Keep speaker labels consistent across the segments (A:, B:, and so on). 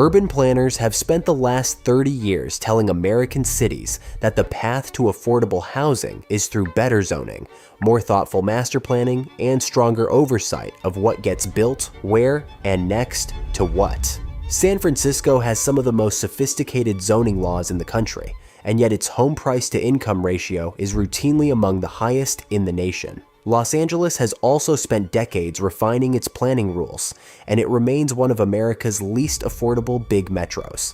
A: Urban planners have spent the last 30 years telling American cities that the path to affordable housing is through better zoning, more thoughtful master planning, and stronger oversight of what gets built, where, and next to what. San Francisco has some of the most sophisticated zoning laws in the country, and yet its home price to income ratio is routinely among the highest in the nation. Los Angeles has also spent decades refining its planning rules, and it remains one of America's least affordable big metros.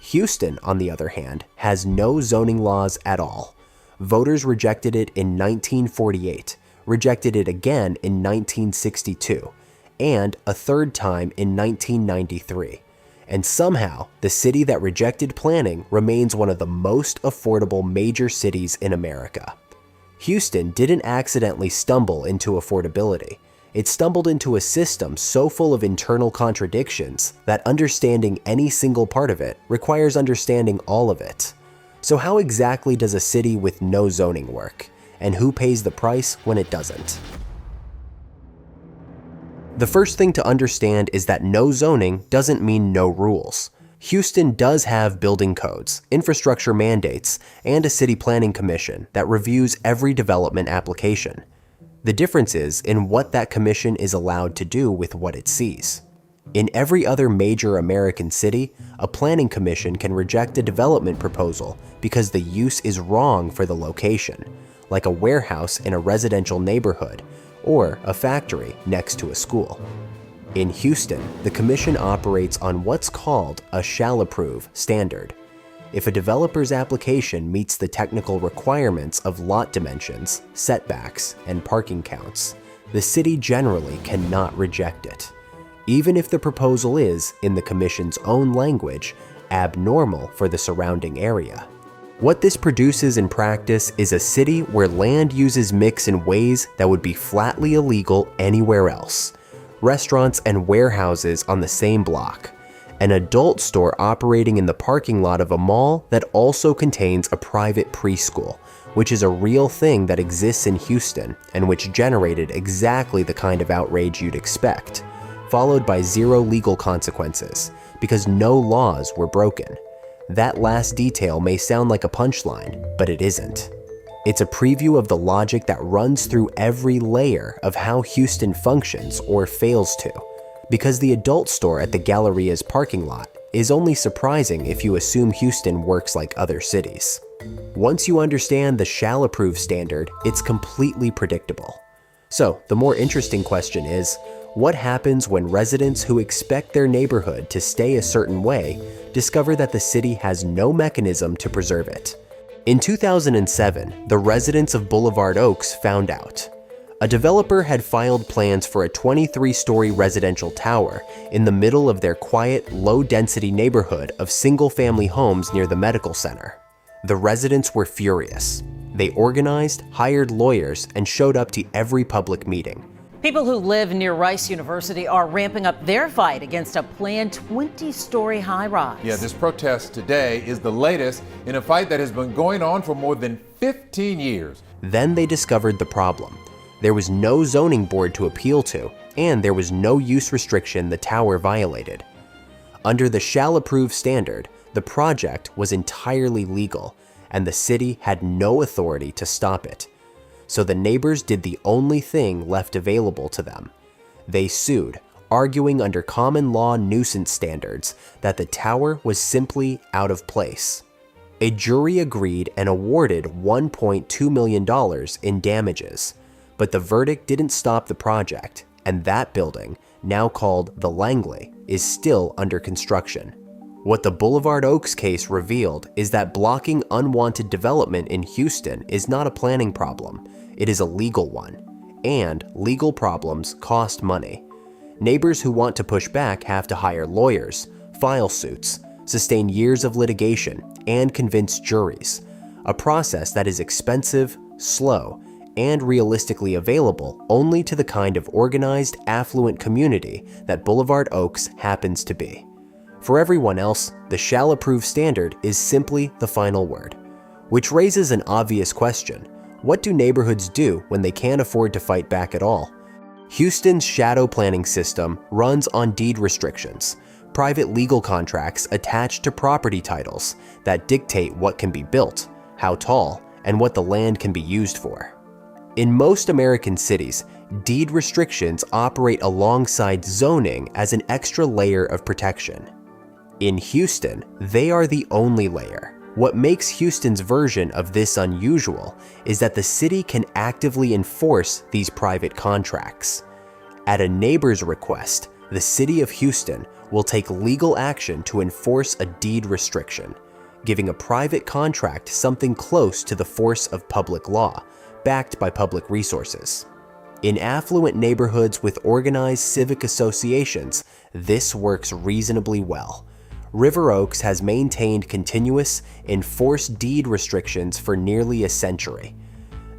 A: Houston, on the other hand, has no zoning laws at all. Voters rejected it in 1948, rejected it again in 1962, and a third time in 1993. And somehow, the city that rejected planning remains one of the most affordable major cities in America. Houston didn't accidentally stumble into affordability. It stumbled into a system so full of internal contradictions that understanding any single part of it requires understanding all of it. So how exactly does a city with no zoning work? And who pays the price when it doesn't? The first thing to understand is that no zoning doesn't mean no rules. Houston does have building codes, infrastructure mandates, and a city planning commission that reviews every development application. The difference is in what that commission is allowed to do with what it sees. In every other major American city, a planning commission can reject a development proposal because the use is wrong for the location, like a warehouse in a residential neighborhood, or a factory next to a school. In Houston, the commission operates on what's called a shall approve standard. If a developer's application meets the technical requirements of lot dimensions, setbacks, and parking counts, the city generally cannot reject it, even if the proposal is, in the commission's own language, abnormal for the surrounding area. What this produces in practice is a city where land uses mix in ways that would be flatly illegal anywhere else. Restaurants and warehouses on the same block. An adult store operating in the parking lot of a mall that also contains a private preschool, which is a real thing that exists in Houston and which generated exactly the kind of outrage you'd expect, followed by zero legal consequences because no laws were broken. That last detail may sound like a punchline, but it isn't. It's a preview of the logic that runs through every layer of how Houston functions or fails to, because the adult store at the Galleria's parking lot is only surprising if you assume Houston works like other cities. Once you understand the shall approve standard, it's completely predictable. So the more interesting question is, what happens when residents who expect their neighborhood to stay a certain way discover that the city has no mechanism to preserve it? In 2007, the residents of Boulevard Oaks found out. A developer had filed plans for a 23-story residential tower in the middle of their quiet, low-density neighborhood of single-family homes near the medical center. The residents were furious. They organized, hired lawyers, and showed up to every public meeting.
B: People who live near Rice University are ramping up their fight against a planned 20-story high-rise.
C: Yeah, this protest today is the latest in a fight that has been going on for more than 15 years.
A: Then they discovered the problem. There was no zoning board to appeal to, and there was no use restriction the tower violated. Under the shall approve standard, the project was entirely legal, and the city had no authority to stop it. So the neighbors did the only thing left available to them. They sued, arguing under common law nuisance standards that the tower was simply out of place. A jury agreed and awarded $1.2 million in damages, but the verdict didn't stop the project, and that building, now called the Langley, is still under construction. What the Boulevard Oaks case revealed is that blocking unwanted development in Houston is not a planning problem. It is a legal one, and legal problems cost money. Neighbors who want to push back have to hire lawyers, file suits, sustain years of litigation, and convince juries, a process that is expensive, slow, and realistically available only to the kind of organized, affluent community that Boulevard Oaks happens to be. For everyone else, the shall approve standard is simply the final word, which raises an obvious question. What do neighborhoods do when they can't afford to fight back at all? Houston's shadow planning system runs on deed restrictions, private legal contracts attached to property titles that dictate what can be built, how tall, and what the land can be used for. In most American cities, deed restrictions operate alongside zoning as an extra layer of protection. In Houston, they are the only layer. What makes Houston's version of this unusual is that the city can actively enforce these private contracts. At a neighbor's request, the city of Houston will take legal action to enforce a deed restriction, giving a private contract something close to the force of public law, backed by public resources. In affluent neighborhoods with organized civic associations, this works reasonably well. River Oaks has maintained continuous, enforced deed restrictions for nearly a century.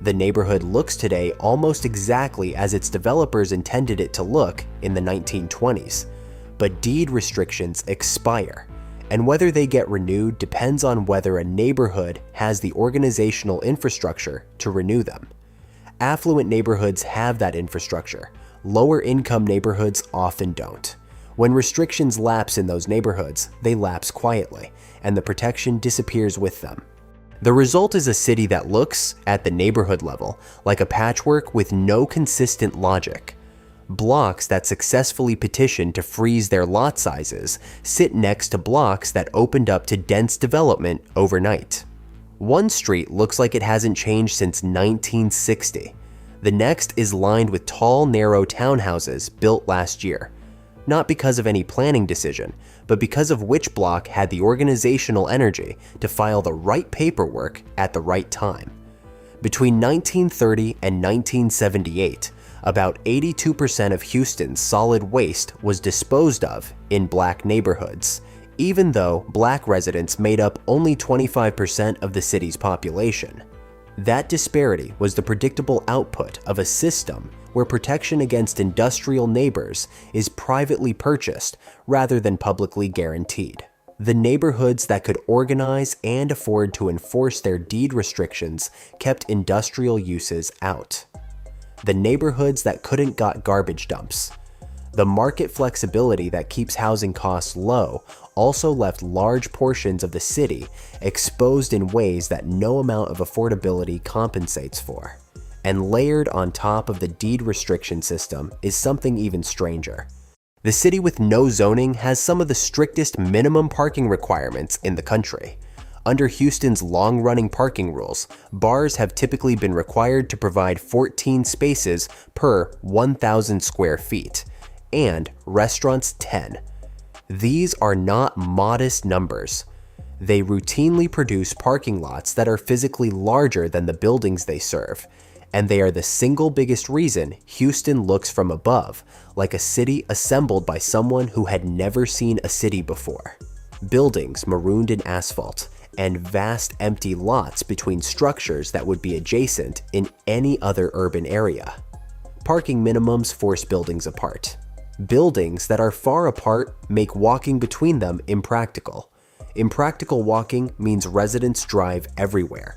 A: The neighborhood looks today almost exactly as its developers intended it to look in the 1920s, but deed restrictions expire, and whether they get renewed depends on whether a neighborhood has the organizational infrastructure to renew them. Affluent neighborhoods have that infrastructure. Lower-income neighborhoods often don't. When restrictions lapse in those neighborhoods, they lapse quietly, and the protection disappears with them. The result is a city that looks, at the neighborhood level, like a patchwork with no consistent logic. Blocks that successfully petitioned to freeze their lot sizes sit next to blocks that opened up to dense development overnight. One street looks like it hasn't changed since 1960. The next is lined with tall, narrow townhouses built last year. Not because of any planning decision, but because of which block had the organizational energy to file the right paperwork at the right time. Between 1930 and 1978, about 82% of Houston's solid waste was disposed of in black neighborhoods, even though black residents made up only 25% of the city's population. That disparity was the predictable output of a system where protection against industrial neighbors is privately purchased rather than publicly guaranteed. The neighborhoods that could organize and afford to enforce their deed restrictions kept industrial uses out. The neighborhoods that couldn't got garbage dumps. The market flexibility that keeps housing costs low also left large portions of the city exposed in ways that no amount of affordability compensates for. And layered on top of the deed restriction system is something even stranger. The city with no zoning has some of the strictest minimum parking requirements in the country. Under Houston's long-running parking rules, bars have typically been required to provide 14 spaces per 1,000 square feet, and restaurants 10. These are not modest numbers. They routinely produce parking lots that are physically larger than the buildings they serve, and they are the single biggest reason Houston looks from above, like a city assembled by someone who had never seen a city before. Buildings marooned in asphalt, and vast empty lots between structures that would be adjacent in any other urban area. Parking minimums force buildings apart. Buildings that are far apart make walking between them impractical. Impractical walking means residents drive everywhere.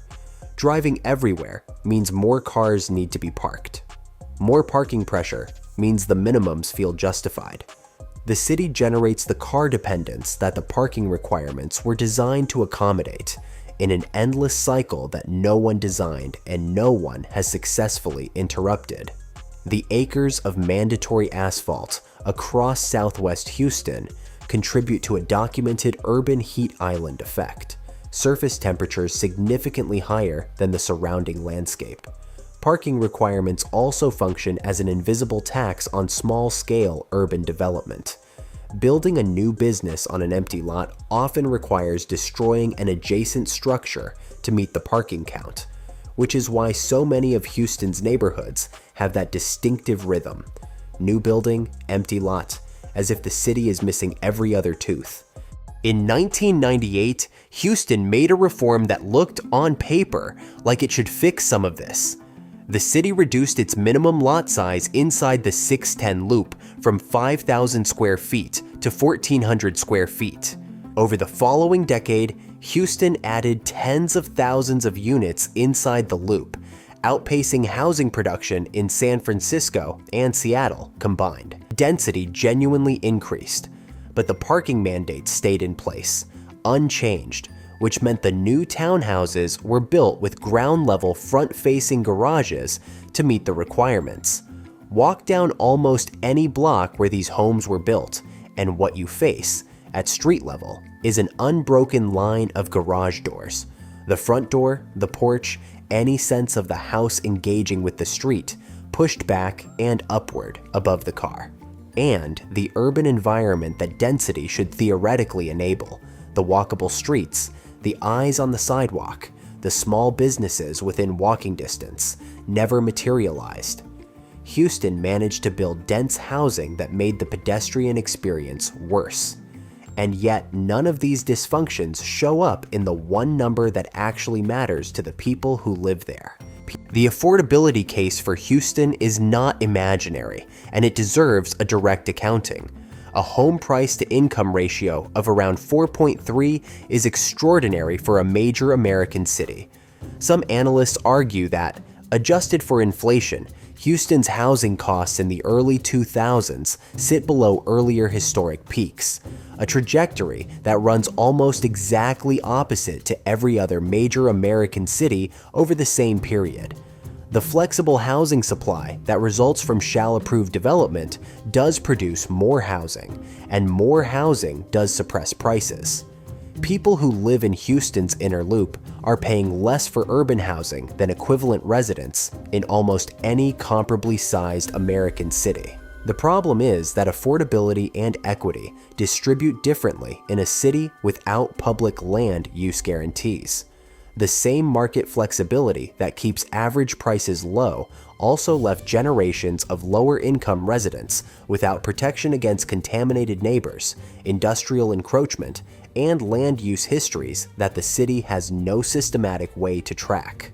A: Driving everywhere means more cars need to be parked. More parking pressure means the minimums feel justified. The city generates the car dependence that the parking requirements were designed to accommodate in an endless cycle that no one designed and no one has successfully interrupted. The acres of mandatory asphalt across southwest Houston contribute to a documented urban heat island effect. Surface temperatures significantly higher than the surrounding landscape. Parking requirements also function as an invisible tax on small-scale urban development. Building a new business on an empty lot often requires destroying an adjacent structure to meet the parking count, which is why so many of Houston's neighborhoods have that distinctive rhythm. New building, empty lot, as if the city is missing every other tooth. In 1998, Houston made a reform that looked on paper like it should fix some of this. The city reduced its minimum lot size inside the 610 loop from 5,000 square feet to 1,400 square feet. Over the following decade, Houston added tens of thousands of units inside the loop, outpacing housing production in San Francisco and Seattle combined. Density genuinely increased. but the parking mandates stayed in place, unchanged, which meant the new townhouses were built with ground-level front-facing garages to meet the requirements. Walk down almost any block where these homes were built, and what you face, at street level, is an unbroken line of garage doors. The front door, the porch, any sense of the house engaging with the street, pushed back and upward above the car. And the urban environment that density should theoretically enable, the walkable streets, the eyes on the sidewalk, the small businesses within walking distance, never materialized. Houston managed to build dense housing that made the pedestrian experience worse. And yet none of these dysfunctions show up in the one number that actually matters to the people who live there. The affordability case for Houston is not imaginary, and it deserves a direct accounting. A home price to income ratio of around 4.3 is extraordinary for a major American city. Some analysts argue that, adjusted for inflation, Houston's housing costs in the early 2000s sit below earlier historic peaks, a trajectory that runs almost exactly opposite to every other major American city over the same period. The flexible housing supply that results from shall-approved development does produce more housing, and more housing does suppress prices. People who live in Houston's inner loop are paying less for urban housing than equivalent residents in almost any comparably sized American city. The problem is that affordability and equity distribute differently in a city without public land use guarantees. The same market flexibility that keeps average prices low also left generations of lower-income residents without protection against contaminated neighbors, industrial encroachment, and land use histories that the city has no systematic way to track.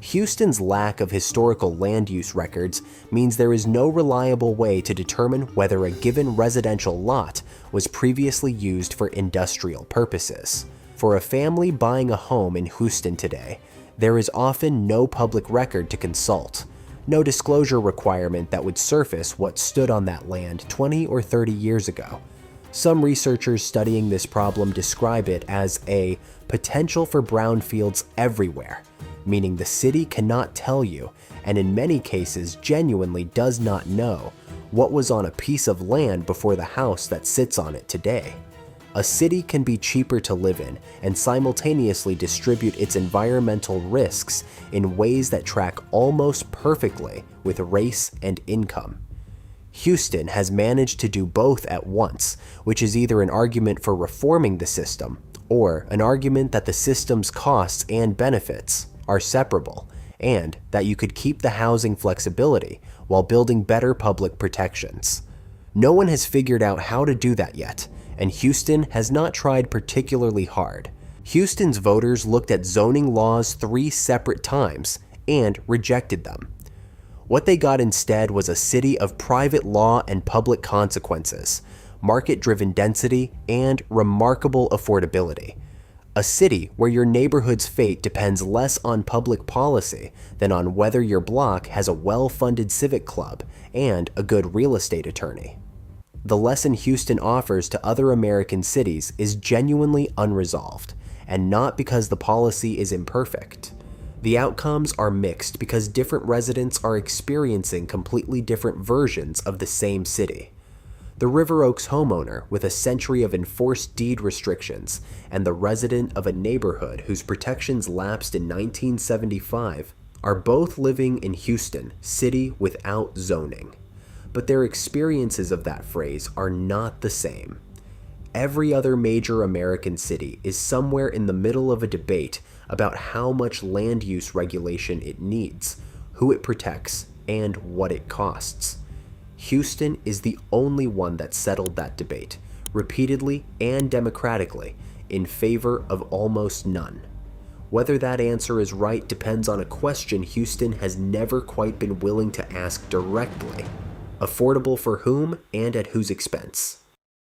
A: Houston's lack of historical land use records means there is no reliable way to determine whether a given residential lot was previously used for industrial purposes. For a family buying a home in Houston today, there is often no public record to consult, no disclosure requirement that would surface what stood on that land 20 or 30 years ago. Some researchers studying this problem describe it as a potential for brownfields everywhere, meaning the city cannot tell you, and in many cases genuinely does not know, what was on a piece of land before the house that sits on it today. A city can be cheaper to live in and simultaneously distribute its environmental risks in ways that track almost perfectly with race and income. Houston has managed to do both at once, which is either an argument for reforming the system or an argument that the system's costs and benefits are separable, and that you could keep the housing flexibility while building better public protections. No one has figured out how to do that yet, and Houston has not tried particularly hard. Houston's voters looked at zoning laws 3 separate times and rejected them. What they got instead was a city of private law and public consequences, market-driven density, and remarkable affordability. A city where your neighborhood's fate depends less on public policy than on whether your block has a well-funded civic club and a good real estate attorney. The lesson Houston offers to other American cities is genuinely unresolved, and not because the policy is imperfect. The outcomes are mixed because different residents are experiencing completely different versions of the same city. The River Oaks homeowner with a century of enforced deed restrictions and the resident of a neighborhood whose protections lapsed in 1975 are both living in Houston, city without zoning. But their experiences of that phrase are not the same. Every other major American city is somewhere in the middle of a debate about how much land use regulation it needs, who it protects, and what it costs. Houston is the only one that settled that debate, repeatedly and democratically, in favor of almost none. Whether that answer is right depends on a question Houston has never quite been willing to ask directly. Affordable for whom and at whose expense?